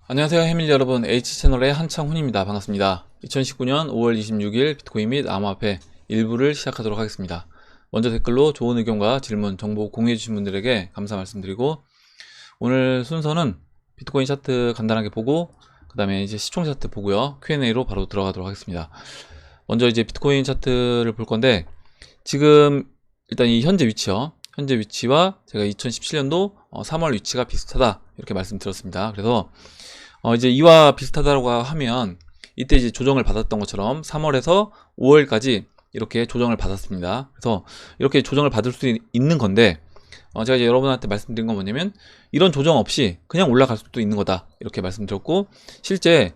안녕하세요 해밀 여러분, H채널의 한창훈입니다. 반갑습니다. 2019년 5월 26일 비트코인 및 암호화폐 일부를 시작하도록 하겠습니다. 먼저 댓글로 좋은 의견과 질문, 정보 공유해주신 분들에게 감사 말씀드리고, 오늘 순서는 비트코인 차트 간단하게 보고 그 다음에 이제 시총 차트 보고요, Q&A로 바로 들어가도록 하겠습니다. 먼저 이제 비트코인 차트를 볼 건데, 지금 일단 이 현재 위치요, 현재 위치와 제가 2017년도 3월 위치가 비슷하다 이렇게 말씀드렸습니다. 그래서 이제 이와 비슷하다고 하면 이때 이제 조정을 받았던 것처럼 3월에서 5월까지 이렇게 조정을 받았습니다. 그래서 이렇게 조정을 받을 수 있는 건데, 제가 이제 여러분한테 말씀드린 건 뭐냐면, 이런 조정 없이 그냥 올라갈 수도 있는 거다 이렇게 말씀드렸고, 실제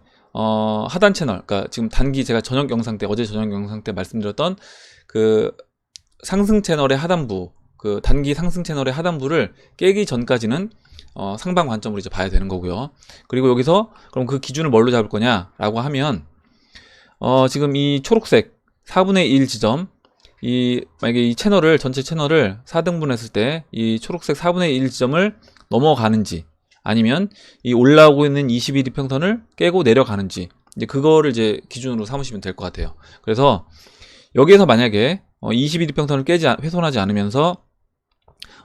하단 채널, 그러니까 지금 단기 제가 저녁 영상 때, 어제 저녁 영상 때 말씀드렸던 그 상승 채널의 하단부, 그 단기 상승 채널의 하단부를 깨기 전까지는 상방 관점으로 이제 봐야 되는 거고요. 그리고 여기서 그럼 그 기준을 뭘로 잡을 거냐라고 하면, 지금 이 초록색 4분의 1 지점, 만약에 이 채널을, 전체 채널을 4등분했을 때 이 초록색 4분의 1 지점을 넘어가는지, 아니면 이 올라오고 있는 21 이평선을 깨고 내려가는지, 이제 그거를 이제 기준으로 삼으시면 될 것 같아요. 그래서 여기에서 만약에 21 이평선을 훼손하지 않으면서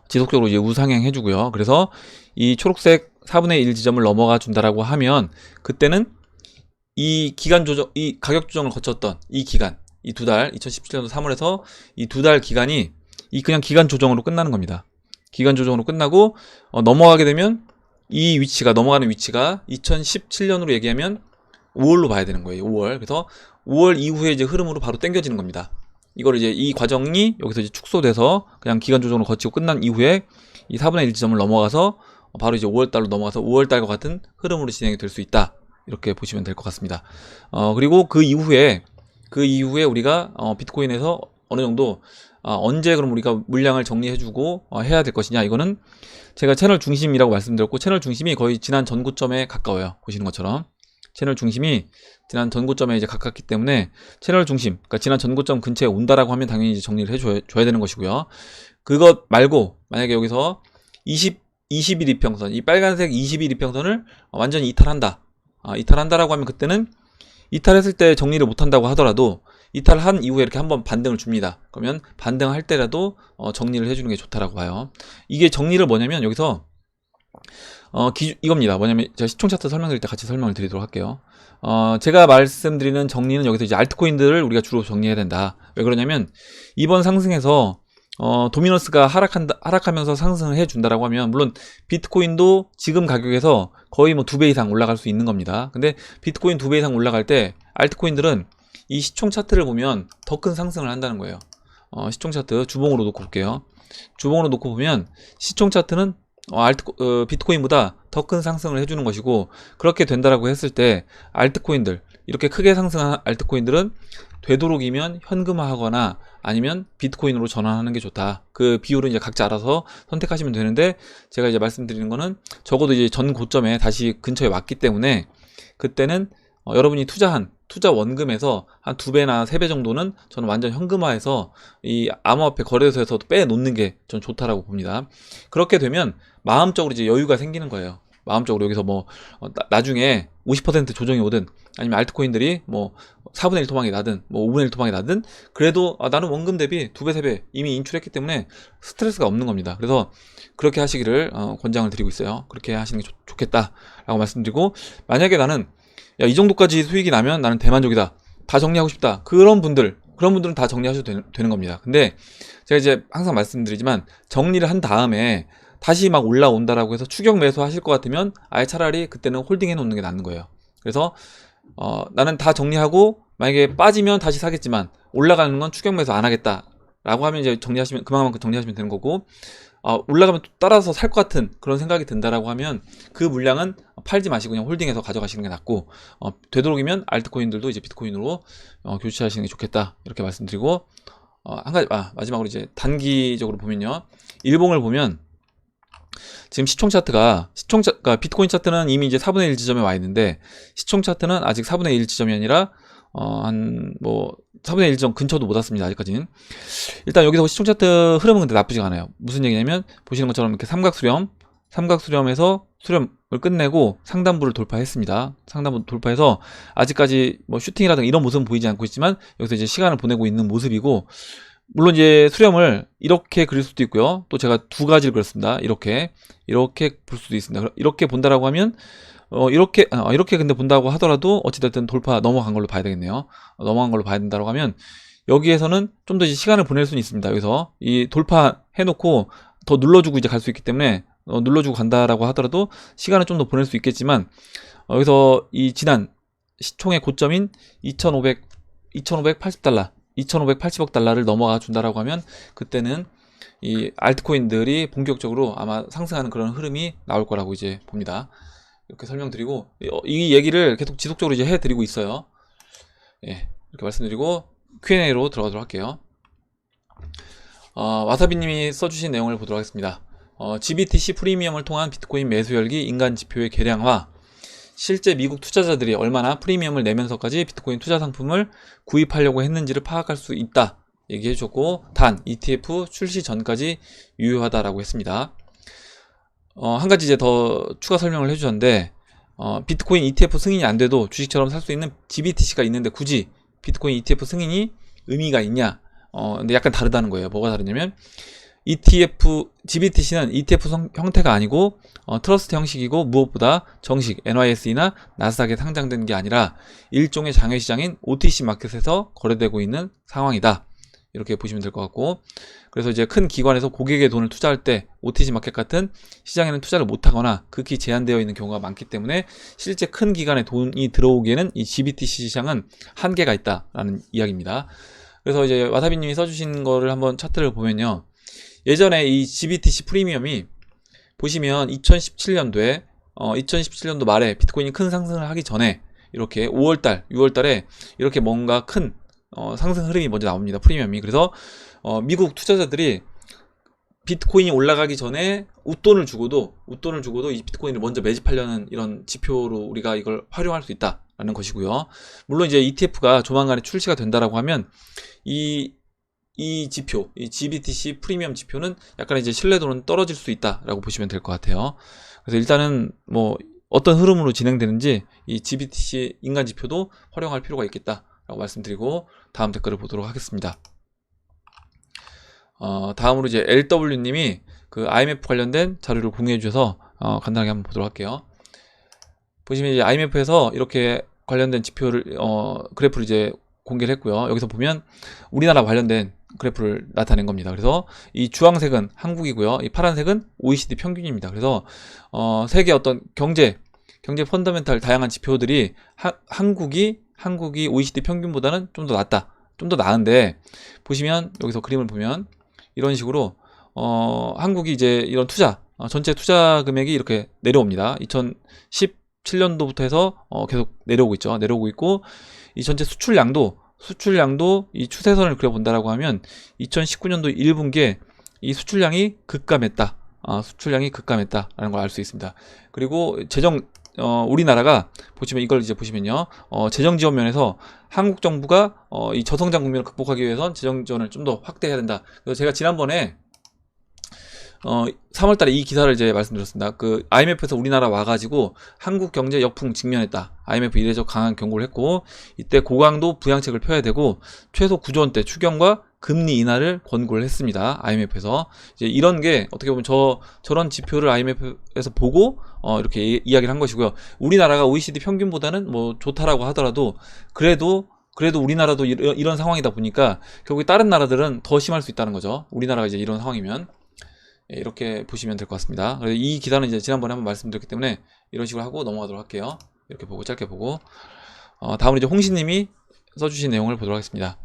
지속적으로 이제 우상향 해주고요. 그래서 이 초록색 4분의 1 지점을 넘어가 준다라고 하면, 그때는 이 기간 조정, 이 가격 조정을 거쳤던 이 기간, 이 두 달, 2017년도 3월에서 이 두 달 기간이 그냥 기간 조정으로 끝나는 겁니다. 기간 조정으로 끝나고 넘어가게 되면 이 위치가, 넘어가는 위치가 2017년으로 얘기하면 5월로 봐야 되는 거예요. 5월. 그래서 5월 이후에 이제 흐름으로 바로 당겨지는 겁니다. 이걸 이제 이 과정이 여기서 이제 축소돼서 그냥 기간 조정을 거치고 끝난 이후에 이 4분의 1 지점을 넘어가서 바로 이제 5월달로 넘어가서 5월달과 같은 흐름으로 진행이 될 수 있다 이렇게 보시면 될 것 같습니다. 그리고 그 이후에 우리가 비트코인에서 어느 정도 언제 그럼 우리가 물량을 정리해주고 해야 될 것이냐, 이거는 제가 채널 중심이라고 말씀드렸고, 채널 중심이 거의 지난 전고점에 가까워요. 보시는 것처럼 채널 중심이 지난 전고점에 이제 가깝기 때문에, 채널 중심, 그러니까 지난 전고점 근처에 온다라고 하면 당연히 이제 정리를 해줘야 되는 것이고요. 그것 말고 만약에 여기서 21 이평선, 이 빨간색 21 이평선을 완전히 이탈한다, 이탈한다라고 하면, 그때는 이탈했을 때 정리를 못한다고 하더라도 이탈한 이후에 이렇게 한번 반등을 줍니다. 그러면 반등할 때라도 정리를 해주는 게 좋다라고 봐요. 이게 정리를 뭐냐면, 여기서 이겁니다. 뭐냐면, 제가 시총 차트 설명드릴 때 같이 설명을 드리도록 할게요. 제가 말씀드리는 정리는 여기서 이제 알트코인들을 우리가 주로 정리해야 된다. 왜 그러냐면, 이번 상승에서 도미너스가 하락하면서 상승을 해준다라고 하면, 물론 비트코인도 지금 가격에서 거의 뭐 2배 이상 올라갈 수 있는 겁니다. 근데 비트코인 2배 이상 올라갈 때 알트코인들은 이 시총 차트를 보면 더 큰 상승을 한다는 거예요. 시총 차트 주봉으로 놓고 볼게요. 주봉으로 놓고 보면 시총 차트는 비트코인보다 더 큰 상승을 해주는 것이고, 그렇게 된다라고 했을 때 알트코인들, 이렇게 크게 상승한 알트코인들은 되도록이면 현금화하거나 아니면 비트코인으로 전환하는 게 좋다. 그 비율은 이제 각자 알아서 선택하시면 되는데, 제가 이제 말씀드리는 거는 적어도 이제 전 고점에 다시 근처에 왔기 때문에, 그때는 여러분이 투자 원금에서 한 2배나 3배 정도는 저는 완전 현금화해서 이 암호화폐 거래소에서도 빼놓는 게 전 좋다라고 봅니다. 그렇게 되면 마음적으로 이제 여유가 생기는 거예요. 마음적으로 여기서 뭐 나중에 50% 조정이 오든, 아니면 알트코인들이 뭐 4분의 1 토막이 나든 뭐 5분의 1 토막이 나든, 그래도 나는 원금 대비 2배 3배 이미 인출했기 때문에 스트레스가 없는 겁니다. 그래서 그렇게 하시기를 권장을 드리고 있어요. 그렇게 하시는 게 좋겠다라고 말씀드리고, 만약에 나는 이 정도까지 수익이 나면 나는 대만족이다, 다 정리하고 싶다, 그런 분들은 다 정리하셔도 되는 겁니다. 근데 제가 이제 항상 말씀드리지만, 정리를 한 다음에 다시 막 올라온다라고 해서 추격 매수 하실 것 같으면 아예 차라리 그때는 홀딩 해 놓는 게 낫는 거예요. 그래서 나는 다 정리하고 만약에 빠지면 다시 사겠지만 올라가는 건 추격 매수 안 하겠다 라고 하면, 이제 그만큼 정리하시면 되는 거고, 올라가면 또 따라서 살 것 같은 그런 생각이 든다라고 하면 그 물량은 팔지 마시고 그냥 홀딩해서 가져가시는 게 낫고, 되도록이면 알트코인들도 이제 비트코인으로 교체하시는 게 좋겠다 이렇게 말씀드리고, 한 가지, 마지막으로 이제 단기적으로 보면요, 일봉을 보면 지금 시총 차트가, 그러니까 비트코인 차트는 이미 이제 4분의 1 지점에 와 있는데, 시총 차트는 아직 4분의 1 지점이 아니라 한 뭐 4분의 1 지점 근처도 못 왔습니다. 아직까지는. 일단 여기서 시총 차트 흐름은 근데 나쁘지가 않아요. 무슨 얘기냐면, 보시는 것처럼 이렇게 삼각수렴에서 수렴을 끝내고 상단부를 돌파했습니다. 상단부 돌파해서 아직까지 뭐 슈팅이라든가 이런 모습은 보이지 않고 있지만 여기서 이제 시간을 보내고 있는 모습이고, 물론 이제 수렴을 이렇게 그릴 수도 있고요. 또 제가 두 가지를 그렸습니다. 이렇게 볼 수도 있습니다. 이렇게 본다라고 하면 이렇게 근데 본다고 하더라도 어찌됐든 돌파 넘어간 걸로 봐야 되겠네요. 넘어간 걸로 봐야 된다고 하면 여기에서는 좀 더 이제 시간을 보낼 수는 있습니다. 여기서 이 돌파 해놓고 더 눌러주고 이제 갈 수 있기 때문에 눌러주고 간다라고 하더라도 시간을 좀 더 보낼 수 있겠지만, 여기서 이 지난 시총의 고점인 2,580달러 2,580억 달러를 넘어가 준다라고 하면 그때는 이 알트코인들이 본격적으로 아마 상승하는 그런 흐름이 나올 거라고 이제 봅니다. 이렇게 설명드리고, 이 얘기를 계속 지속적으로 이제 해드리고 있어요. 예, 이렇게 말씀드리고 Q&A로 들어가도록 할게요. 와사비님이 써주신 내용을 보도록 하겠습니다. GBTC 프리미엄을 통한 비트코인 매수 열기 인간 지표의 개량화, 실제 미국 투자자들이 얼마나 프리미엄을 내면서까지 비트코인 투자 상품을 구입하려고 했는지를 파악할 수 있다 얘기해 주셨고, 단 ETF 출시 전까지 유효하다라고 했습니다. 한 가지 이제 더 추가 설명을 해주셨는데, 비트코인 ETF 승인이 안 돼도 주식처럼 살 수 있는 GBTC가 있는데 굳이 비트코인 ETF 승인이 의미가 있냐? 근데 약간 다르다는 거예요. 뭐가 다르냐면, GBTC는 ETF 형태가 아니고 트러스트 형식이고, 무엇보다 정식 NYSE나 나스닥에 상장된 게 아니라 일종의 장외시장인 OTC 마켓에서 거래되고 있는 상황이다. 이렇게 보시면 될 것 같고, 그래서 이제 큰 기관에서 고객의 돈을 투자할 때 OTC 마켓 같은 시장에는 투자를 못하거나 극히 제한되어 있는 경우가 많기 때문에 실제 큰 기관에 돈이 들어오기에는 이 GBTC 시장은 한계가 있다라는 이야기입니다. 그래서 이제 와사비님이 써주신 거를 한번 차트를 보면요, 예전에 이 GBTC 프리미엄이 보시면 2017년도 말에 비트코인이 큰 상승을 하기 전에 이렇게 6월달에 이렇게 뭔가 큰 상승 흐름이 먼저 나옵니다. 프리미엄이. 그래서 미국 투자자들이 비트코인이 올라가기 전에 웃돈을 주고도 이 비트코인을 먼저 매집하려는 이런 지표로 우리가 이걸 활용할 수 있다라는 것이고요. 물론 이제 ETF가 조만간에 출시가 된다라고 하면 이 지표, 이 GBTC 프리미엄 지표는 약간 이제 신뢰도는 떨어질 수 있다라고 보시면 될 것 같아요. 그래서 일단은 뭐 어떤 흐름으로 진행되는지 이 GBTC 인간 지표도 활용할 필요가 있겠다라고 말씀드리고 다음 댓글을 보도록 하겠습니다. 다음으로 이제 LW님이 그 IMF 관련된 자료를 공유해 주셔서 간단하게 한번 보도록 할게요. 보시면 이제 IMF에서 이렇게 관련된 지표를 그래프를 이제 공개를 했고요. 여기서 보면 우리나라 관련된 그래프를 나타낸 겁니다. 그래서 이 주황색은 한국이고요. 이 파란색은 OECD 평균입니다. 그래서 세계 어떤 경제 펀더멘탈 다양한 지표들이 한국이 OECD 평균보다는 좀 더 낫다. 좀 더 나은데, 보시면 여기서 그림을 보면 이런 식으로 한국이 이제 이런 전체 투자 금액이 이렇게 내려옵니다. 2017년도부터 해서 계속 내려오고 있죠. 내려오고 있고, 이 전체 수출량도 이 추세선을 그려본다라고 하면 2019년도 1분기에 이 수출량이 급감했다. 수출량이 급감했다라는 걸 알 수 있습니다. 그리고 우리나라가 보시면 이걸 이제 보시면요, 재정 지원 면에서 한국 정부가 이 저성장 국면을 극복하기 위해선 재정 지원을 좀 더 확대해야 된다. 그래서 제가 지난번에 3월달에 이 기사를 이제 말씀드렸습니다. 그 IMF에서 우리나라 와가지고 한국 경제 역풍 직면했다. IMF 이례적 강한 경고를 했고, 이때 고강도 부양책을 펴야 되고 최소 9조 원대 추경과 금리 인하를 권고를 했습니다. IMF에서 이제 이런 게 어떻게 보면 저런 지표를 IMF에서 보고 이렇게 이야기를 한 것이고요. 우리나라가 OECD 평균보다는 뭐 좋다라고 하더라도 그래도 우리나라도 이런 상황이다 보니까 결국에 다른 나라들은 더 심할 수 있다는 거죠. 우리나라가 이제 이런 상황이면. 이렇게 보시면 될 것 같습니다. 그래서 이 기사는 이제 지난번에 한번 말씀드렸기 때문에 이런 식으로 하고 넘어가도록 할게요. 이렇게 보고 짧게 보고, 다음으로 이제 홍신님이 써주신 내용을 보도록 하겠습니다.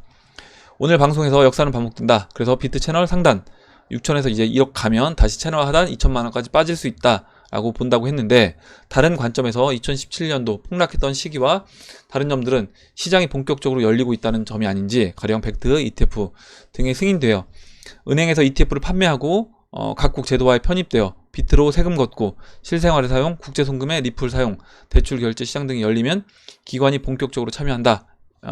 오늘 방송에서 역사는 반복된다. 그래서 비트 채널 상단 6천에서 이제 1억 가면 다시 채널 하단 2천만 원까지 빠질 수 있다라고 본다고 했는데, 다른 관점에서 2017년도 폭락했던 시기와 다른 점들은 시장이 본격적으로 열리고 있다는 점이 아닌지, 가령 벡트, ETF 등에 승인되어 은행에서 ETF를 판매하고 각국 제도화에 편입되어 비트로 세금 걷고 실생활에 사용, 국제송금에 리플 사용, 대출 결제 시장 등이 열리면 기관이 본격적으로 참여한다.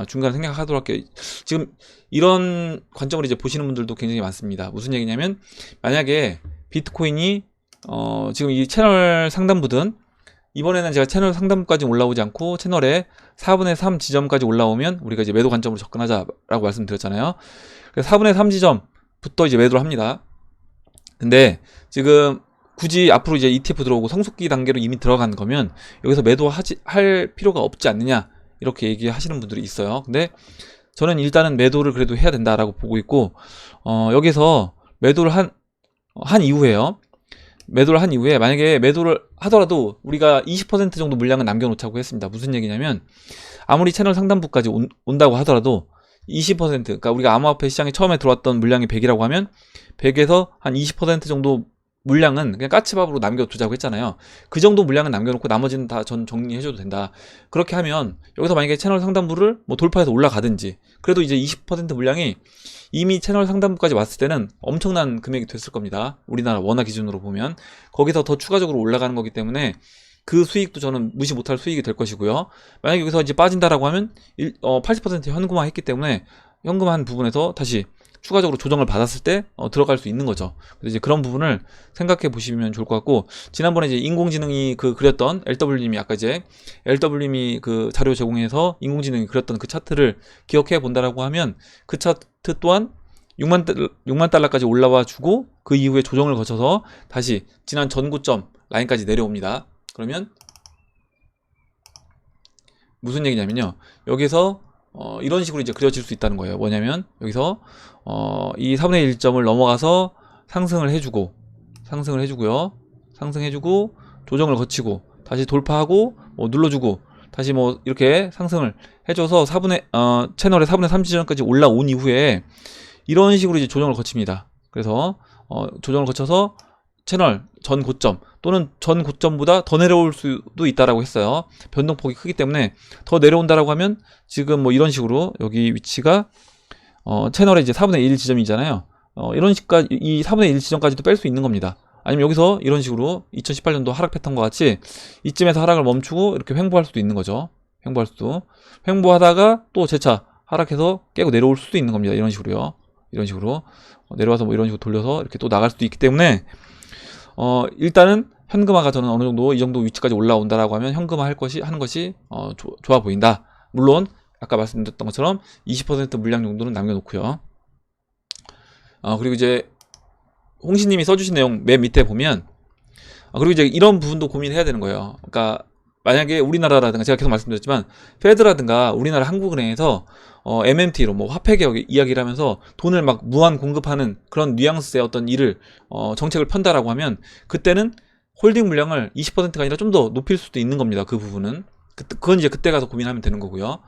중간에 생각하도록 할게요. 지금 이런 관점으로 이제 보시는 분들도 굉장히 많습니다. 무슨 얘기냐면, 만약에 비트코인이 지금 이 채널 상단부든 이번에는 제가 채널 상단부까지 올라오지 않고 채널에 4분의 3 지점까지 올라오면 우리가 이제 매도 관점으로 접근하자라고 말씀드렸잖아요. 그래서 4분의 3 지점부터 이제 매도를 합니다. 근데 지금 굳이 앞으로 이제 ETF 들어오고 성숙기 단계로 이미 들어간 거면 여기서 할 필요가 없지 않느냐 이렇게 얘기하시는 분들이 있어요. 근데 저는 일단은 매도를 그래도 해야 된다라고 보고 있고, 여기서 매도를 한 이후에요. 매도를 한 이후에 만약에 매도를 하더라도 우리가 20% 정도 물량은 남겨놓자고 했습니다. 무슨 얘기냐면 아무리 채널 상단부까지 온다고 하더라도 20%, 그러니까 우리가 암호화폐 시장에 처음에 들어왔던 물량이 100이라고 하면 100에서 한 20% 정도 물량은 그냥 까치밥으로 남겨두자고 했잖아요. 그 정도 물량은 남겨놓고 나머지는 다 전 정리해줘도 된다. 그렇게 하면 여기서 만약에 채널 상단부를 뭐 돌파해서 올라가든지, 그래도 이제 20% 물량이 이미 채널 상단부까지 왔을 때는 엄청난 금액이 됐을 겁니다. 우리나라 원화 기준으로 보면 거기서 더 추가적으로 올라가는 거기 때문에 그 수익도 저는 무시 못할 수익이 될 것이고요. 만약에 여기서 이제 빠진다라고 하면 80% 현금화했기 때문에 현금화한 부분에서 다시 추가적으로 조정을 받았을 때 들어갈 수 있는 거죠. 그래서 이제 그런 부분을 생각해 보시면 좋을 것 같고, 지난번에 이제 인공지능이 그렸던 LW님이 아까 이제 LW님이 그 자료 제공해서 인공지능이 그렸던 그 차트를 기억해 본다라고 하면 그 차트 또한 6만 달러까지 올라와 주고 그 이후에 조정을 거쳐서 다시 지난 전고점 라인까지 내려옵니다. 그러면 무슨 얘기냐면요, 여기서 이런 식으로 이제 그려질 수 있다는 거예요. 뭐냐면 여기서 이 4분의 1점을 넘어가서 상승을 해주고요. 상승해주고 조정을 거치고 다시 돌파하고 눌러주고 다시 뭐 이렇게 상승을 해줘서 채널의 4분의 3 지점까지 올라온 이후에 이런 식으로 이제 조정을 거칩니다. 그래서 조정을 거쳐서 채널 전 고점 또는 전 고점보다 더 내려올 수도 있다라고 했어요. 변동폭이 크기 때문에 더 내려온다라고 하면 지금 뭐 이런 식으로 여기 위치가 채널의 이제 4분의 1 지점이잖아요. 이런 식까지 이 4분의 1 지점까지도 뺄 수 있는 겁니다. 아니면 여기서 이런 식으로 2018년도 하락 패턴과 같이 이쯤에서 하락을 멈추고 이렇게 횡보할 수도 있는 거죠. 횡보하다가 또 재차 하락해서 깨고 내려올 수도 있는 겁니다. 이런 식으로요. 이런 식으로 내려와서 뭐 이런 식으로 돌려서 이렇게 또 나갈 수도 있기 때문에 일단은 현금화가 저는 어느 정도 이 정도 위치까지 올라온다라고 하면 현금화 하는 것이 좋아 보인다. 물론 아까 말씀드렸던 것처럼 20% 물량 정도는 남겨놓고요. 그리고 이제 홍시님이 써주신 내용 맨 밑에 보면 그리고 이제 이런 부분도 고민해야 되는 거예요. 그러니까 만약에 우리나라라든가 제가 계속 말씀드렸지만 페드라든가 우리나라 한국은행에서 MMT로 뭐 화폐개혁 이야기를 하면서 돈을 막 무한 공급하는 그런 뉘앙스의 어떤 일을 정책을 편다라고 하면 그때는 홀딩 물량을 20%가 아니라 좀 더 높일 수도 있는 겁니다. 그 부분은 그건 이제 그때 가서 고민하면 되는 거고요.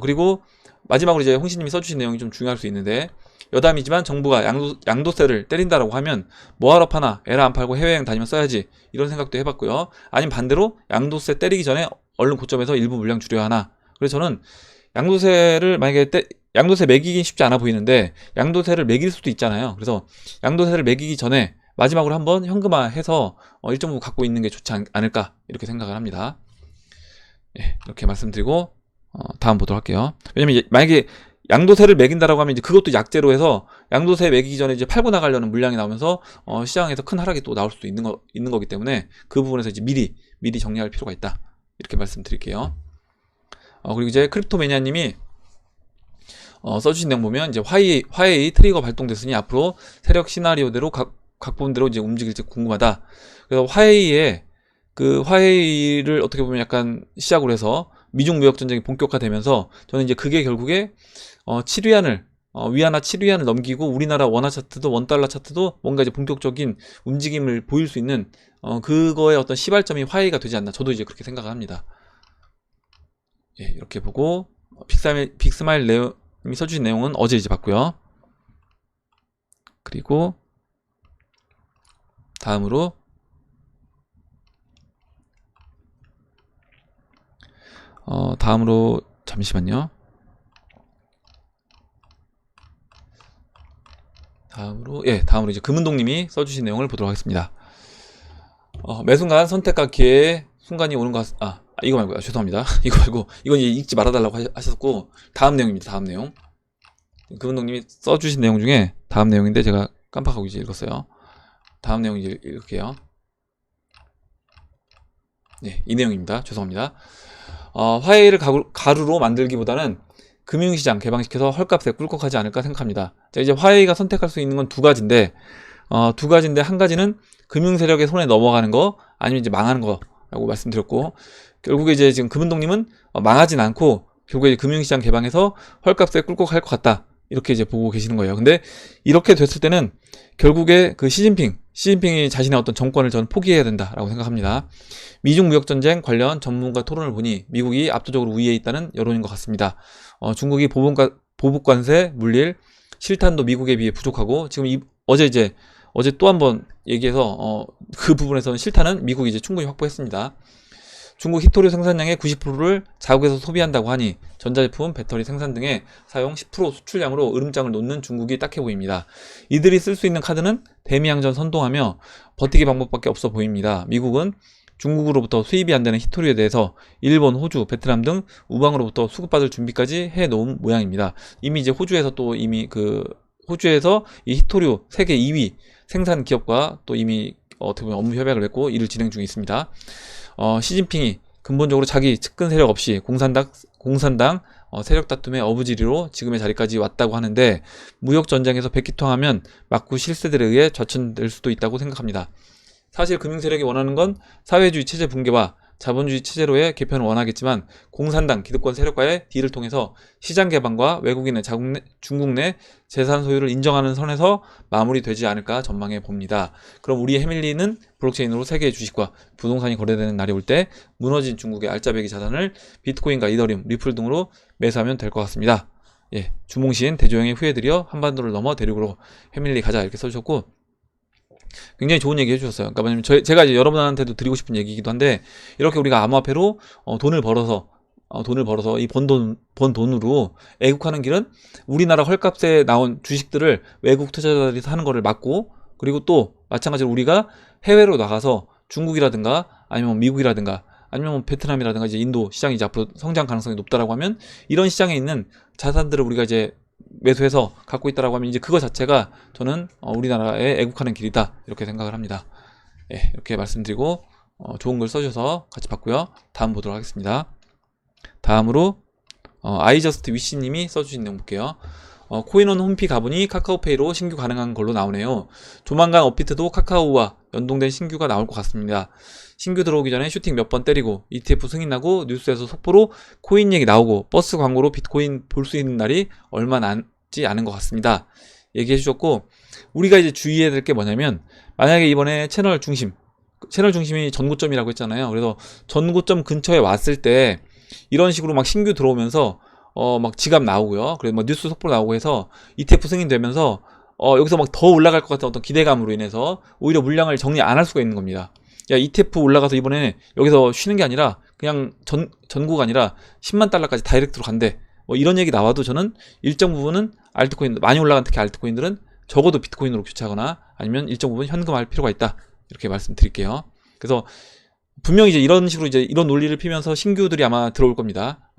그리고 마지막으로 이제 홍시님이 써주신 내용이 좀 중요할 수 있는데, 여담이지만 정부가 양도세를 때린다라고 하면 뭐하러 파나, 에라 안 팔고 해외여행 다니면 써야지, 이런 생각도 해봤고요. 아니면 반대로 양도세 때리기 전에 얼른 고점에서 일부 물량 줄여야 하나. 그래서 저는 양도세를 만약에 양도세 매기긴 쉽지 않아 보이는데 양도세를 매길 수도 있잖아요. 그래서 양도세를 매기기 전에 마지막으로 한번 현금화해서 일정 부분 갖고 있는 게 좋지 않을까 이렇게 생각을 합니다. 예, 이렇게 말씀드리고 다음 보도록 할게요. 왜냐면 만약에 양도세를 매긴다라고 하면 이제 그것도 약재로 해서 양도세 매기기 전에 이제 팔고 나가려는 물량이 나오면서 시장에서 큰 하락이 또 나올 수도 있는 거기 때문에 그 부분에서 이제 미리 정리할 필요가 있다. 이렇게 말씀드릴게요. 그리고 이제 크립토 매니아님이 써주신 내용 보면 이제 화웨이 트리거 발동됐으니 앞으로 세력 시나리오대로 각 부분대로 이제 움직일지 궁금하다. 그래서 화웨이를 어떻게 보면 약간 시작으로 해서 미중 무역 전쟁이 본격화되면서 저는 이제 그게 결국에 7위안을 위안화 7위안을 넘기고 우리나라 원화 차트도 원달러 차트도 뭔가 이제 본격적인 움직임을 보일 수 있는 그거의 어떤 시발점이 화웨이가 되지 않나, 저도 이제 그렇게 생각을 합니다. 예, 이렇게 보고 빅스마일 님이 써주신 내용은 어제 이제 봤고요. 그리고 다음으로 잠시만요. 다음으로 이제 금은동님이 써주신 내용을 보도록 하겠습니다. 매순간 선택과 기회의 순간이 오는 것 이거 말고요. 죄송합니다. 이거 말고 이건 이제 읽지 말아달라고 하셨고 다음 내용입니다. 다음 내용. 금은동님이 써주신 내용 중에 다음 내용인데 제가 깜빡하고 이제 읽었어요. 다음 내용 이제 읽을게요. 네, 이 내용입니다. 죄송합니다. 화해를 가루로 만들기보다는 금융시장 개방시켜서 헐값에 꿀꺽하지 않을까 생각합니다. 자, 이제 화해가 선택할 수 있는 건 두 가지인데, 한 가지는 금융세력의 손에 넘어가는 거, 아니면 이제 망하는 거라고 말씀드렸고, 결국에 이제 지금 금은동님은 망하진 않고, 결국에 이제 금융시장 개방해서 헐값에 꿀꺽할 것 같다. 이렇게 이제 보고 계시는 거예요. 근데 이렇게 됐을 때는 결국에 그 시진핑이 자신의 어떤 정권을 저는 포기해야 된다라고 생각합니다. 미중 무역전쟁 관련 전문가 토론을 보니 미국이 압도적으로 우위에 있다는 여론인 것 같습니다. 중국이 보복관세 물릴 실탄도 미국에 비해 부족하고, 지금 어제 또 한번 얘기해서 그 부분에서는 실탄은 미국이 이제 충분히 확보했습니다. 중국 히토류 생산량의 90%를 자국에서 소비한다고 하니 전자제품, 배터리 생산 등의 사용 10% 수출량으로 으름장을 놓는 중국이 딱해 보입니다. 이들이 쓸 수 있는 카드는 대미양전 선동하며 버티기 방법밖에 없어 보입니다. 미국은 중국으로부터 수입이 안 되는 히토류에 대해서 일본, 호주, 베트남 등 우방으로부터 수급받을 준비까지 해 놓은 모양입니다. 이미 이제 호주에서 이 히토류 세계 2위 생산 기업과 또 이미 어떻게 보면 업무 협약을 맺고 일을 진행 중에 있습니다. 시진핑이 근본적으로 자기 측근 세력 없이 공산당 세력 다툼의 어부지리로 지금의 자리까지 왔다고 하는데, 무역 전쟁에서 백기통하면 막구 실세들에 의해 좌천될 수도 있다고 생각합니다. 사실 금융세력이 원하는 건 사회주의 체제 붕괴와 자본주의 체제로의 개편을 원하겠지만, 공산당 기득권 세력과의 딜을 통해서 시장 개방과 외국인의 중국 내 재산 소유를 인정하는 선에서 마무리되지 않을까 전망해 봅니다. 그럼 우리 해밀리는 블록체인으로 세계의 주식과 부동산이 거래되는 날이 올 때 무너진 중국의 알짜배기 자산을 비트코인과 이더리움, 리플 등으로 매수하면 될 것 같습니다. 예, 주몽신 대조영의 후예들이여 한반도를 넘어 대륙으로 해밀리 가자, 이렇게 써주셨고, 굉장히 좋은 얘기 해주셨어요. 그러니까 뭐냐면 제가 이제 여러분한테도 드리고 싶은 얘기이기도 한데, 이렇게 우리가 암호화폐로 돈을 벌어서 이 번 돈으로 애국하는 길은 우리나라 헐값에 나온 주식들을 외국 투자자들이 사는 거를 막고, 그리고 또 마찬가지로 우리가 해외로 나가서 중국이라든가 아니면 미국이라든가 아니면 베트남이라든가 이제 인도 시장이 이제 앞으로 성장 가능성이 높다라고 하면, 이런 시장에 있는 자산들을 우리가 이제 매수해서 갖고 있다라고 하면 이제 그거 자체가 저는 우리나라에 애국하는 길이다, 이렇게 생각을 합니다. 예, 이렇게 말씀드리고 좋은 글 써주셔서 같이 봤고요. 다음 보도록 하겠습니다. 다음으로 아이저스트 위시님이 써주신 내용 볼게요. 코인원 홈피 가보니 카카오페이로 신규 가능한 걸로 나오네요. 조만간 업비트도 카카오와 연동된 신규가 나올 것 같습니다. 신규 들어오기 전에 슈팅 몇 번 때리고 ETF 승인 나고 뉴스에서 속보로 코인 얘기 나오고 버스 광고로 비트코인 볼 수 있는 날이 얼마 남지 않은 것 같습니다. 얘기해 주셨고, 우리가 이제 주의해야 될 게 뭐냐면, 만약에 이번에 채널 중심이 전고점이라고 했잖아요. 그래서 전고점 근처에 왔을 때 이런 식으로 막 신규 들어오면서 막 지갑 나오고요. 그래서 막 뉴스 속보 나오고 해서 ETF 승인되면서 여기서 막 더 올라갈 것 같은 어떤 기대감으로 인해서 오히려 물량을 정리 안 할 수가 있는 겁니다. 야, ETF 올라가서 이번에 여기서 쉬는 게 아니라 그냥 전고가 아니라 10만 달러까지 다이렉트로 간대. 뭐 이런 얘기 나와도 저는 일정 부분은 알트코인, 많이 올라간 특히 알트코인들은 적어도 비트코인으로 교체하거나 아니면 일정 부분 현금화할 필요가 있다, 이렇게 말씀드릴게요. 그래서 분명히 이제 이런 식으로 이제 이런 논리를 피면서 신규들이 아마 들어올 겁니다.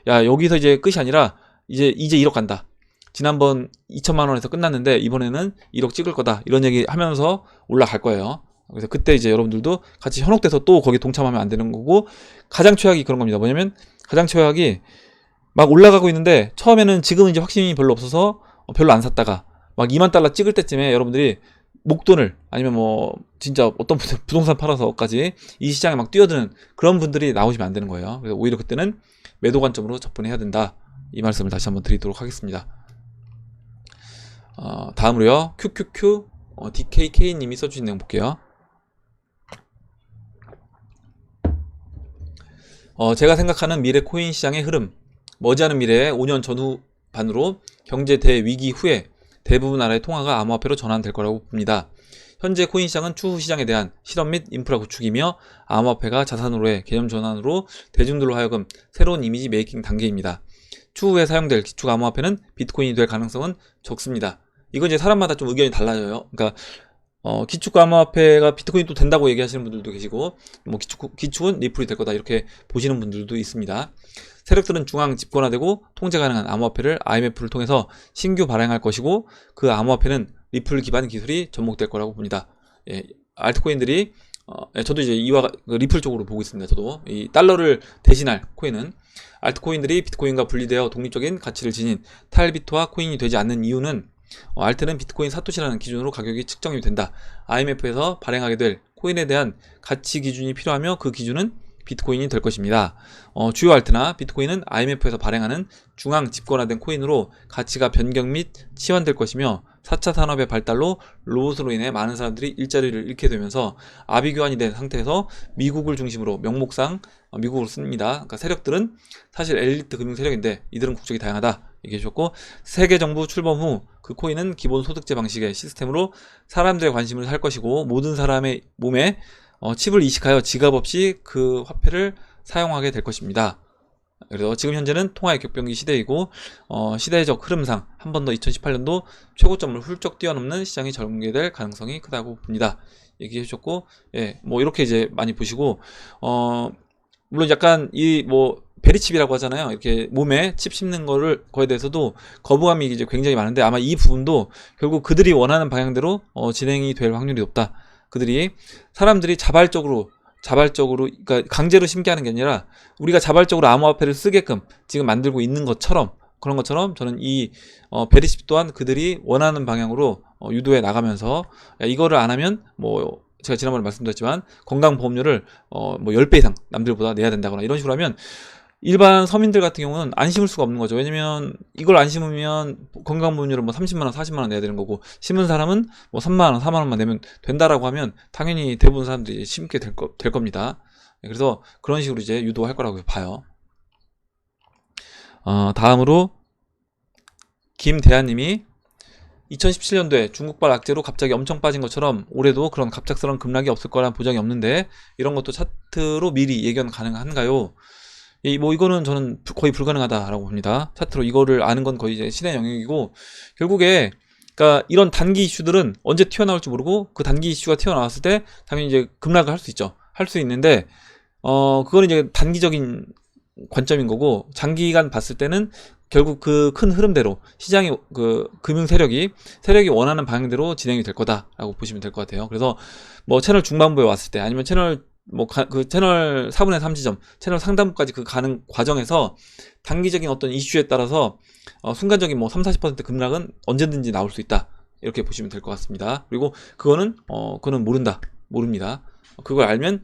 야, 여기서 이제 끝이 아니라 이제 1억 간다. 지난번 2천만 원에서 끝났는데 이번에는 1억 찍을 거다, 이런 얘기 하면서 올라갈 거예요. 그래서 그때 이제 여러분들도 같이 현혹돼서 또 거기에 동참하면 안 되는 거고, 가장 최악이 그런 겁니다. 뭐냐면 가장 최악이 막 올라가고 있는데 처음에는 지금은 이제 확신이 별로 없어서 별로 안 샀다가 막 2만 달러 찍을 때쯤에 여러분들이 목돈을 아니면 뭐 진짜 어떤 부동산 팔아서까지 이 시장에 막 뛰어드는 그런 분들이 나오시면 안 되는 거예요. 그래서 오히려 그때는 매도 관점으로 접근해야 된다, 이 말씀을 다시 한번 드리도록 하겠습니다. 다음으로요, QQQ DKK님이 써주신 내용 볼게요. 제가 생각하는 미래 코인 시장의 흐름, 머지않은 미래에 5년 전후반으로 경제 대위기 후에 대부분 나라의 통화가 암호화폐로 전환될 거라고 봅니다. 현재 코인 시장은 추후 시장에 대한 실험 및 인프라 구축이며, 암호화폐가 자산으로의 개념 전환으로 대중들로 하여금 새로운 이미지 메이킹 단계입니다. 추후에 사용될 기축 암호화폐는 비트코인이 될 가능성은 적습니다. 이건 이제 사람마다 좀 의견이 달라져요. 그러니까 기축 암호화폐가 비트코인 또 된다고 얘기하시는 분들도 계시고, 뭐 기축은 리플이 될 거다, 이렇게 보시는 분들도 있습니다. 세력들은 중앙 집권화되고 통제 가능한 암호화폐를 IMF를 통해서 신규 발행할 것이고, 그 암호화폐는 리플 기반 기술이 접목될 거라고 봅니다. 예, 알트코인들이 저도 이제 이와 그 리플 쪽으로 보고 있습니다. 저도 이 달러를 대신할 코인은 알트코인들이 비트코인과 분리되어 독립적인 가치를 지닌 타일비트와 코인이 되지 않는 이유는 알트는 비트코인 사토시라는 기준으로 가격이 측정이 된다. IMF에서 발행하게 될 코인에 대한 가치 기준이 필요하며 그 기준은 비트코인이 될 것입니다. 주요 알트나 비트코인은 IMF에서 발행하는 중앙 집권화된 코인으로 가치가 변경 및 치환될 것이며 4차 산업의 발달로 로봇으로 인해 많은 사람들이 일자리를 잃게 되면서 아비규환이 된 상태에서 미국을 중심으로 명목상 미국으로 씁니다. 그러니까 세력들은 사실 엘리트 금융 세력인데 이들은 국적이 다양하다 얘기해 주셨고, 세계 정부 출범 후 그 코인은 기본 소득제 방식의 시스템으로 사람들의 관심을 살 것이고 모든 사람의 몸에 칩을 이식하여 지갑 없이 그 화폐를 사용하게 될 것입니다. 그래서 지금 현재는 통화의 격변기 시대이고 시대적 흐름상 한 번 더 2018년도 최고점을 훌쩍 뛰어넘는 시장이 전개될 가능성이 크다고 봅니다. 얘기해 주셨고, 예, 뭐 이렇게 이제 많이 보시고, 물론 약간 이 뭐 베리칩이라고 하잖아요. 이렇게 몸에 칩 심는 거에 대해서도 거부감이 이제 굉장히 많은데 아마 이 부분도 결국 그들이 원하는 방향대로 진행이 될 확률이 높다. 그들이 사람들이 자발적으로 그러니까 강제로 심게 하는 게 아니라 우리가 자발적으로 암호화폐를 쓰게끔 지금 만들고 있는 것처럼, 그런 것처럼 저는 이 베리칩 또한 그들이 원하는 방향으로 유도해 나가면서, 이거를 안 하면 뭐 제가 지난번에 말씀드렸지만 건강보험료를 뭐 10배 이상 남들보다 내야 된다거나 이런 식으로 하면 일반 서민들 같은 경우는 안 심을 수가 없는 거죠. 왜냐면 이걸 안 심으면 건강보험료를 뭐 30만원, 40만원 내야 되는 거고, 심은 사람은 뭐 3만원, 4만원만 내면 된다라고 하면 당연히 대부분 사람들이 심게 될 겁니다. 그래서 그런 식으로 이제 유도할 거라고 봐요. 다음으로 김대한님이 2017년도에 중국발 악재로 갑자기 엄청 빠진 것처럼 올해도 그런 갑작스러운 급락이 없을 거란 보장이 없는데 이런 것도 차트로 미리 예견 가능한가요? 뭐 이거는 저는 거의 불가능하다라고 봅니다. 차트로 이거를 아는 건 거의 이제 신의 영역이고, 결국에 그러니까 이런 단기 이슈들은 언제 튀어나올지 모르고 그 단기 이슈가 튀어나왔을 때 당연히 이제 급락을 할 수 있죠. 할 수 있는데 그거는 이제 단기적인 관점인 거고, 장기간 봤을 때는 결국 그 큰 흐름대로 시장이 그 금융 세력이 원하는 방향대로 진행이 될 거다라고 보시면 될 것 같아요. 그래서 뭐 채널 중반부에 왔을 때 아니면 채널 그 채널 4분의 3 지점, 채널 상단부까지 그 가는 과정에서 단기적인 어떤 이슈에 따라서 순간적인 뭐 30-40% 급락은 언제든지 나올 수 있다. 이렇게 보시면 될 것 같습니다. 그리고 그거는 모릅니다. 그걸 알면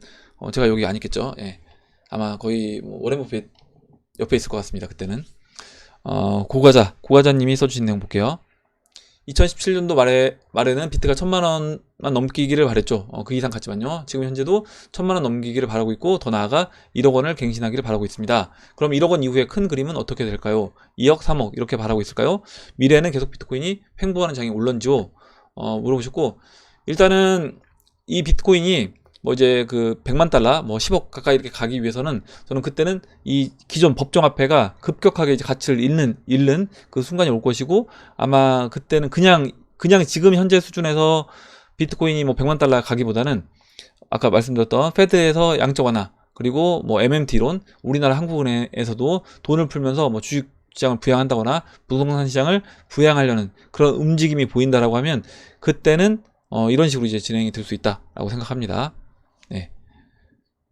제가 여기 안 있겠죠. 예. 아마 거의 뭐 워렌 버핏 옆에 있을 것 같습니다. 그때는. 고가자님이 써주신 내용 볼게요. 2017년도 말에는 비트가 1000만원만 넘기기를 바랬죠. 그 이상 갔지만요. 지금 현재도 1000만원 넘기기를 바라고 있고, 더 나아가 1억원을 갱신하기를 바라고 있습니다. 그럼 1억원 이후의 큰 그림은 어떻게 될까요? 2억, 3억 이렇게 바라고 있을까요? 미래에는 계속 비트코인이 횡보하는 장이 올런지요? 물어보셨고, 일단은 이 비트코인이 뭐 이제 그 100만 달러, 뭐 10억 가까이 이렇게 가기 위해서는 저는 그때는 이 기존 법정화폐가 급격하게 이제 가치를 잃는 그 순간이 올 것이고, 아마 그때는 그냥 지금 현재 수준에서 비트코인이 뭐 100만 달러 가기보다는 아까 말씀드렸던 페드에서 양적 완화, 그리고 뭐 MMT론, 우리나라 한국은행에서도 돈을 풀면서 뭐 주식 시장을 부양한다거나 부동산 시장을 부양하려는 그런 움직임이 보인다라고 하면 그때는 이런 식으로 이제 진행이 될 수 있다라고 생각합니다. 네.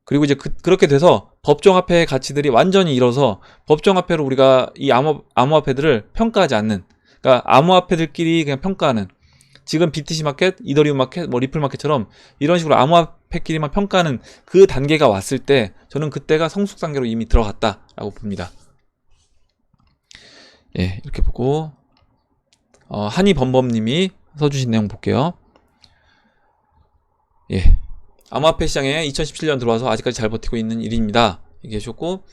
그리고 이제 그렇게 돼서 법정화폐의 가치들이 완전히 잃어서 법정화폐로 우리가 이 암호화폐들을 평가하지 않는, 그러니까 암호화폐들끼리 그냥 평가하는, 지금 BTC 마켓, 이더리움 마켓, 뭐 리플 마켓처럼 이런 식으로 암호화폐끼리만 평가하는 그 단계가 왔을 때 저는 그때가 성숙 단계로 이미 들어갔다라고 봅니다. 예, 이렇게 보고 한이범범님이 써주신 내용 볼게요. 예. 암호화폐 시장에 2017년 들어와서 아직까지 잘 버티고 있는 일입니다. 얘기해 주셨고,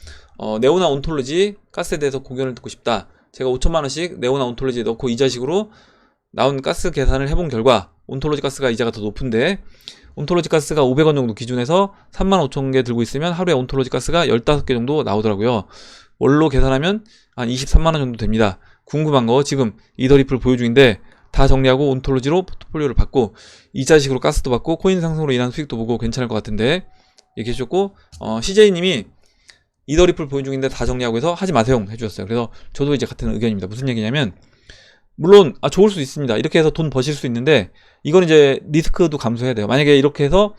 네오나 온톨로지 가스에 대해서 고견을 듣고 싶다. 제가 5천만원씩 네오나 온톨로지에 넣고 이자식으로 나온 가스 계산을 해본 결과 온톨로지 가스가 이자가 더 높은데, 온톨로지 가스가 500원 정도 기준에서 35,000개 들고 있으면 하루에 온톨로지 가스가 15개 정도 나오더라고요. 월로 계산하면 한 23만원 정도 됩니다. 궁금한 거 지금 이더리플 보유 중인데 다 정리하고 온톨로지로 포트폴리오를 받고 이자식으로 가스도 받고 코인 상승으로 인한 수익도 보고 괜찮을 것 같은데 얘기해 주셨고, CJ님이 이더리플 보유 중인데 다 정리하고 해서 하지 마세요 해주셨어요. 그래서 저도 이제 같은 의견입니다. 무슨 얘기냐면, 물론 좋을 수 있습니다. 이렇게 해서 돈 버실 수 있는데 이건 이제 리스크도 감수해야 돼요. 만약에 이렇게 해서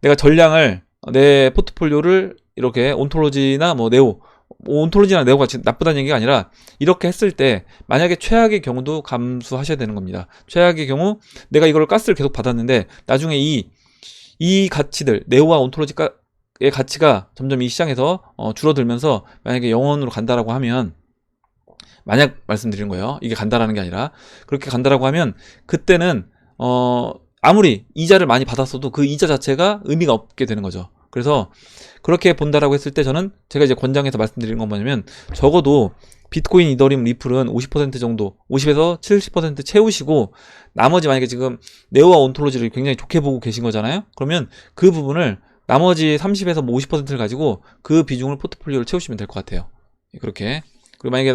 내가 전량을 내 포트폴리오를 이렇게 온톨로지나 뭐 네오, 온톨로지나 네오가 나쁘다는 얘기가 아니라 이렇게 했을 때 만약에 최악의 경우도 감수하셔야 되는 겁니다. 최악의 경우 내가 이걸 가스를 계속 받았는데 나중에 이 가치들 네오와 온톨로지의 가치가 점점 이 시장에서 줄어들면서 만약에 0원으로 간다라고 하면, 만약 말씀드리는 거예요. 이게 간다라는 게 아니라 그렇게 간다라고 하면 그때는 아무리 이자를 많이 받았어도 그 이자 자체가 의미가 없게 되는 거죠. 그래서 그렇게 본다라고 했을 때 저는 제가 이제 권장해서 말씀드리는 건 뭐냐면, 적어도 비트코인, 이더리움, 리플은 50% 정도, 50에서 70% 채우시고 나머지, 만약에 지금 네오와 온톨로지를 굉장히 좋게 보고 계신 거잖아요. 그러면 그 부분을 나머지 30에서 뭐 50%를 가지고 그 비중을 포트폴리오를 채우시면 될 것 같아요. 그렇게. 그리고 만약에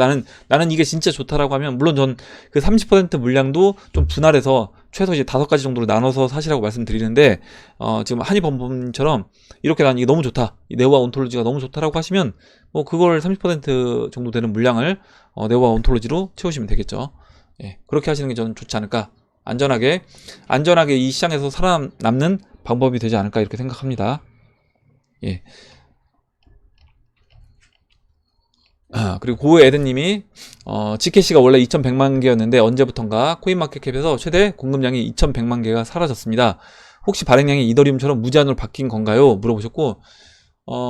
나는 이게 진짜 좋다라고 하면, 물론 전 그 30% 물량도 좀 분할해서 최소 이제 5가지 정도로 나눠서 사시라고 말씀드리는데, 지금 한이범범처럼 이렇게 난 이게 너무 좋다, 이 네오와 온톨로지가 너무 좋다라고 하시면 뭐 그걸 30% 정도 되는 물량을 네오와 온톨로지로 채우시면 되겠죠. 예, 그렇게 하시는 게 저는 좋지 않을까, 안전하게 이 시장에서 살아남는 방법이 되지 않을까, 이렇게 생각합니다. 예. 그리고 고에드님이 지켓이가 원래 2100만 개였는데 언제부턴가 코인마켓캡에서 최대 공급량이 2100만 개가 사라졌습니다. 혹시 발행량이 이더리움처럼 무제한으로 바뀐 건가요? 물어보셨고,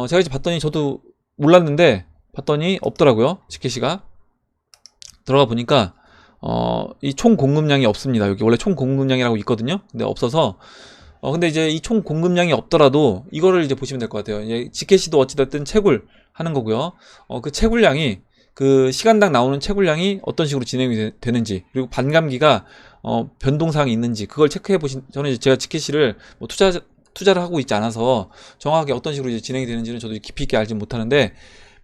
제가 이제 봤더니, 저도 몰랐는데 봤더니 없더라고요. 지켓이가 들어가 보니까 이 총 공급량이 없습니다. 여기 원래 총 공급량이라고 있거든요. 근데 없어서, 근데 이제 이 총 공급량이 없더라도 이거를 이제 보시면 될 것 같아요. 이제 지켓이도 어찌됐든 채굴 하는 거고요. 그 채굴량이, 그 시간당 나오는 채굴량이 어떤 식으로 진행이 되는지, 그리고 반감기가 변동사항이 있는지, 그걸 체크해 보신, 저는 이제 제가 지켓이를 뭐 투자를 하고 있지 않아서 정확하게 어떤 식으로 이제 진행이 되는지는 저도 깊이 있게 알지 못하는데,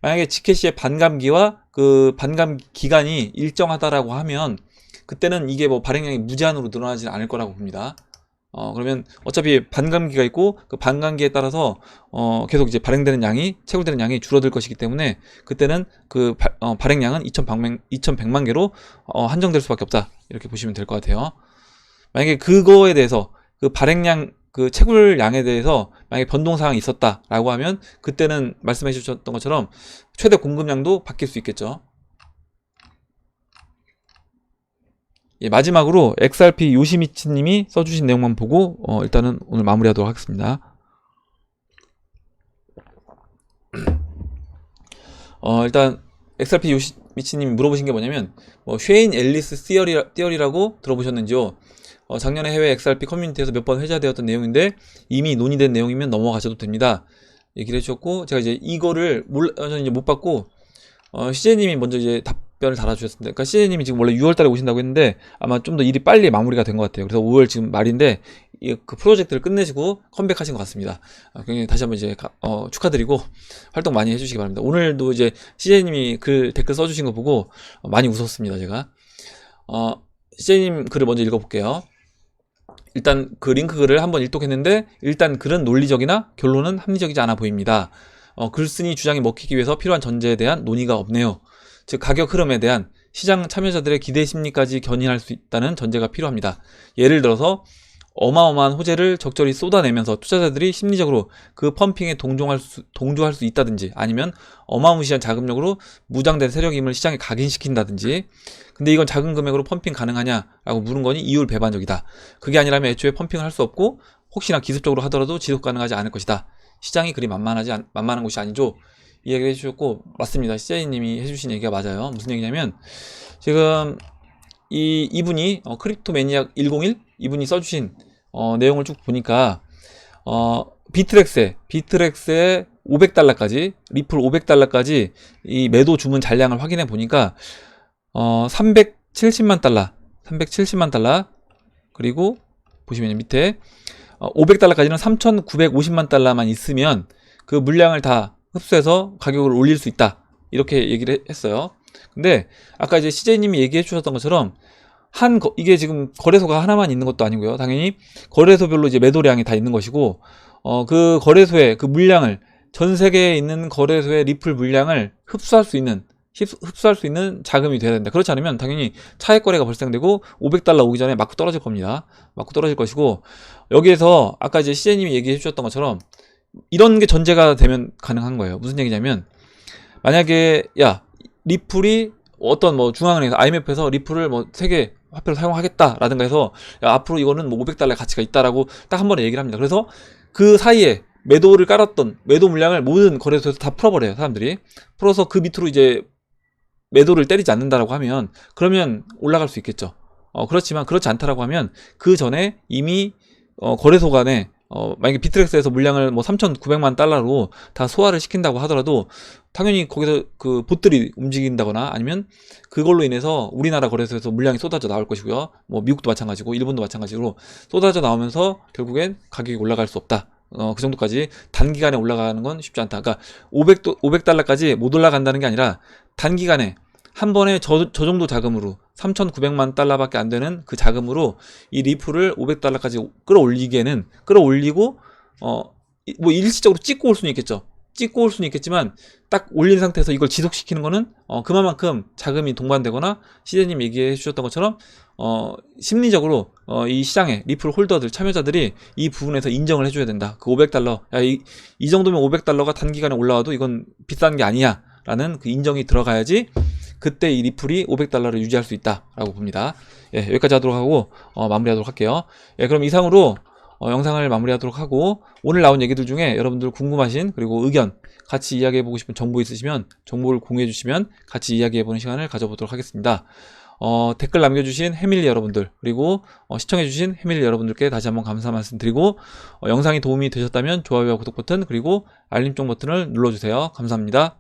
만약에 지켓이의 반감기와 그 반감 기간이 일정하다라고 하면 그때는 이게 뭐 발행량이 무제한으로 늘어나지는 않을 거라고 봅니다. 그러면 어차피 반감기가 있고 그 반감기에 따라서 계속 이제 발행되는 양이, 채굴되는 양이 줄어들 것이기 때문에 그때는 그 발행량은 2100만 개로 한정될 수밖에 없다, 이렇게 보시면 될 것 같아요. 만약에 그거에 대해서, 그 발행량, 그 채굴량에 대해서 만약에 변동사항이 있었다라고 하면 그때는 말씀해 주셨던 것처럼 최대 공급량도 바뀔 수 있겠죠. 예, 마지막으로 XRP 요시미치님이 써주신 내용만 보고 일단은 오늘 마무리하도록 하겠습니다. 일단 XRP 요시미치님이 물어보신 게 뭐냐면, 쉐인 앨리스 티어리라고 들어보셨는지요? 작년에 해외 XRP 커뮤니티에서 몇 번 회자되었던 내용인데 이미 논의된 내용이면 넘어가셔도 됩니다, 얘기를 해주셨고, 제가 이제 이거를 저는 이제 못 받고 CJ님이 먼저 이제 답변을 달아주셨습니다. 그러니까 CJ님이 지금 원래 6월달에 오신다고 했는데 아마 좀 더 일이 빨리 마무리가 된 것 같아요. 그래서 5월 지금 말인데 그 프로젝트를 끝내시고 컴백하신 것 같습니다. 굉장히 다시 한번 이제 축하드리고 활동 많이 해주시기 바랍니다. 오늘도 이제 CJ님이 글 댓글 써주신 거 보고 많이 웃었습니다, 제가. CJ님 글을 먼저 읽어볼게요. 일단 그 링크 글을 한번 일독했는데, 일단 글은 논리적이나 결론은 합리적이지 않아 보입니다. 글쓴이 주장이 먹히기 위해서 필요한 전제에 대한 논의가 없네요. 즉 가격 흐름에 대한 시장 참여자들의 기대 심리까지 견인할 수 있다는 전제가 필요합니다. 예를 들어서 어마어마한 호재를 적절히 쏟아내면서 투자자들이 심리적으로 그 펌핑에 동조할 수 있다든지, 아니면 어마무시한 자금력으로 무장된 세력의 힘을 시장에 각인시킨다든지. 근데 이건 작은 금액으로 펌핑 가능하냐라고 물은 거니 이율배반적이다. 그게 아니라면 애초에 펌핑을 할 수 없고 혹시나 기습적으로 하더라도 지속 가능하지 않을 것이다. 시장이 그리 만만한 곳이 아니죠. 이 얘기를 해주셨고, 맞습니다. CJ님이 해주신 얘기가 맞아요. 무슨 얘기냐면, 지금 이분이 크립토 매니악 101 이분이 써주신 내용을 쭉 보니까 비트렉스에 500달러까지, 리플 500달러까지 이 매도 주문 잔량을 확인해 보니까 370만 달러, 그리고 보시면 밑에 500달러까지는 3,950만 달러만 있으면 그 물량을 다 흡수해서 가격을 올릴 수 있다, 이렇게 얘기를 했어요. 근데 아까 이제 CJ님이 얘기해 주셨던 것처럼 이게 지금 거래소가 하나만 있는 것도 아니고요. 당연히 거래소별로 이제 매도량이 다 있는 것이고, 그 거래소의 그 물량을, 전 세계에 있는 거래소의 리플 물량을 흡수할 수 있는 흡수할 수 있는 자금이 돼야 된다. 그렇지 않으면 당연히 차액 거래가 발생되고 $500 오기 전에 맞고 떨어질 겁니다. 맞고 떨어질 것이고, 여기에서 아까 이제 CJ님이 얘기해 주셨던 것처럼 이런 게 전제가 되면 가능한 거예요. 무슨 얘기냐면, 만약에 야 리플이 어떤 뭐 중앙은행에서 IMF에서 리플을 뭐 세계 화폐로 사용하겠다라든가 해서 야, 앞으로 이거는 뭐 $500의 가치가 있다라고 딱 한 번에 얘기를 합니다. 그래서 그 사이에 매도를 깔았던 매도 물량을 모든 거래소에서 다 풀어버려요. 사람들이 풀어서 그 밑으로 이제 매도를 때리지 않는다라고 하면, 그러면 올라갈 수 있겠죠. 그렇지만 그렇지 않다라고 하면 그 전에 이미 거래소 간에 만약에 비트렉스에서 물량을 뭐 $3,900만 다 소화를 시킨다고 하더라도 당연히 거기서 그 봇들이 움직인다거나 아니면 그걸로 인해서 우리나라 거래소에서 물량이 쏟아져 나올 것이고요. 뭐 미국도 마찬가지고 일본도 마찬가지로 쏟아져 나오면서 결국엔 가격이 올라갈 수 없다. 그 정도까지 단기간에 올라가는 건 쉽지 않다. 그러니까 $500까지 못 올라간다는 게 아니라 단기간에 한 번에 저 정도 자금으로 $3,900만 밖에 안 되는 그 자금으로 이 리플을 $500까지 끌어올리고 뭐 일시적으로 찍고 올 수는 있겠죠. 찍고 올 수는 있겠지만 딱 올린 상태에서 이걸 지속시키는 거는 그만큼 자금이 동반되거나 시대님 얘기해 주셨던 것처럼 심리적으로 이 시장에 리플 홀더들 참여자들이 이 부분에서 인정을 해줘야 된다. 그 $500 야, 이 정도면 $500가 단기간에 올라와도 이건 비싼 게 아니야 라는 그 인정이 들어가야지 그때 이 리플이 $500를 유지할 수 있다라고 봅니다. 예, 여기까지 하도록 하고 마무리하도록 할게요. 예, 그럼 이상으로 영상을 마무리하도록 하고, 오늘 나온 얘기들 중에 여러분들 궁금하신 그리고 의견 같이 이야기해보고 싶은 정보 있으시면 정보를 공유해 주시면 같이 이야기해보는 시간을 가져보도록 하겠습니다. 댓글 남겨주신 해밀리 여러분들, 그리고 시청해주신 해밀리 여러분들께 다시 한번 감사 말씀드리고, 영상이 도움이 되셨다면 좋아요와 구독 버튼 그리고 알림종 버튼을 눌러주세요. 감사합니다.